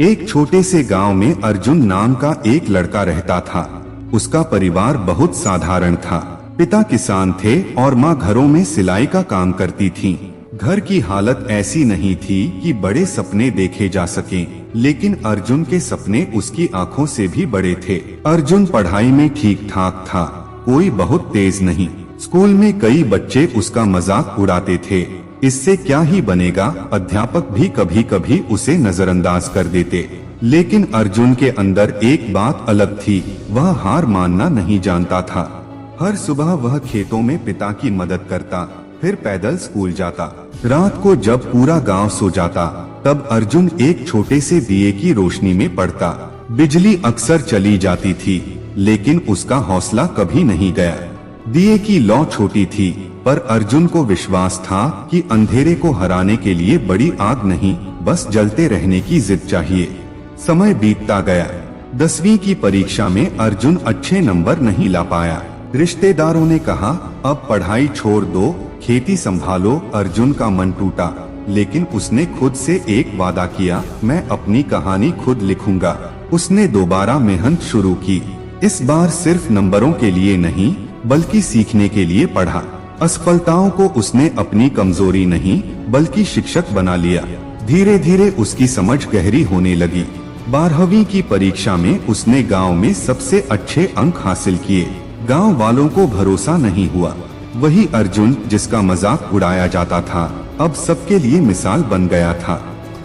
एक छोटे से गांव में अर्जुन नाम का एक लड़का रहता था। उसका परिवार बहुत साधारण था। पिता किसान थे और माँ घरों में सिलाई का काम करती थी। घर की हालत ऐसी नहीं थी कि बड़े सपने देखे जा सकें, लेकिन अर्जुन के सपने उसकी आंखों से भी बड़े थे। अर्जुन पढ़ाई में ठीक ठाक था, कोई बहुत तेज नहीं। स्कूल में कई बच्चे उसका मजाक उड़ाते थे। इससे क्या ही बनेगा, अध्यापक भी कभी कभी उसे नजरअंदाज कर देते। लेकिन अर्जुन के अंदर एक बात अलग थी, वह हार मानना नहीं जानता था। हर सुबह वह खेतों में पिता की मदद करता, फिर पैदल स्कूल जाता। रात को जब पूरा गांव सो जाता, तब अर्जुन एक छोटे से दिए की रोशनी में पढ़ता। बिजली अक्सर चली जाती थी, लेकिन उसका हौसला कभी नहीं गया। दिए की लौ छोटी थी, पर अर्जुन को विश्वास था कि अंधेरे को हराने के लिए बड़ी आग नहीं, बस जलते रहने की जिद चाहिए। समय बीतता गया। 10वीं की परीक्षा में अर्जुन अच्छे नंबर नहीं ला पाया। रिश्तेदारों ने कहा, अब पढ़ाई छोड़ दो, खेती संभालो। अर्जुन का मन टूटा, लेकिन उसने खुद से एक वादा किया, मैं अपनी कहानी खुद लिखूंगा। उसने दोबारा मेहनत शुरू की। इस बार सिर्फ नंबरों के लिए नहीं, बल्कि सीखने के लिए पढ़ा। असफलताओं को उसने अपनी कमजोरी नहीं, बल्कि शिक्षक बना लिया। धीरे धीरे उसकी समझ गहरी होने लगी। 12वीं की परीक्षा में उसने गांव में सबसे अच्छे अंक हासिल किए। गांव वालों को भरोसा नहीं हुआ। वही अर्जुन जिसका मजाक उड़ाया जाता था, अब सबके लिए मिसाल बन गया था।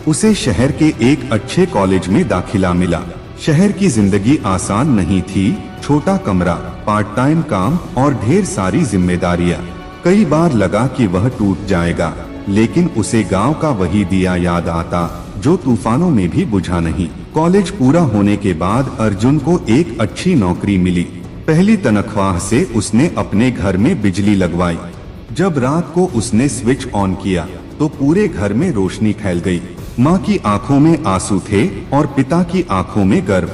उसे शहर के एक अच्छे कॉलेज में दाखिला मिला। शहर की जिंदगी आसान नहीं थी। छोटा कमरा, पार्ट टाइम काम और ढेर सारी जिम्मेदारियां। कई बार लगा कि वह टूट जाएगा, लेकिन उसे गांव का वही दिया याद आता जो तूफानों में भी बुझा नहीं। कॉलेज पूरा होने के बाद अर्जुन को एक अच्छी नौकरी मिली। पहली तनख्वाह से उसने अपने घर में बिजली लगवाई। जब रात को उसने स्विच ऑन किया, तो पूरे घर में रोशनी फैल गई। माँ की आंखों में आंसू थे और पिता की आंखों में गर्व।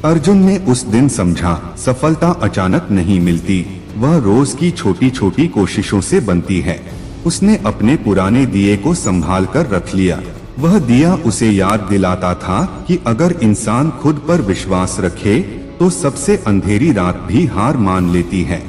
अर्जुन ने उस दिन समझा, सफलता अचानक नहीं मिलती, वह रोज की छोटी छोटी कोशिशों से बनती है। उसने अपने पुराने दिए को संभाल कर रख लिया। वह दिया उसे याद दिलाता था कि अगर इंसान खुद पर विश्वास रखे, तो सबसे अंधेरी रात भी हार मान लेती है।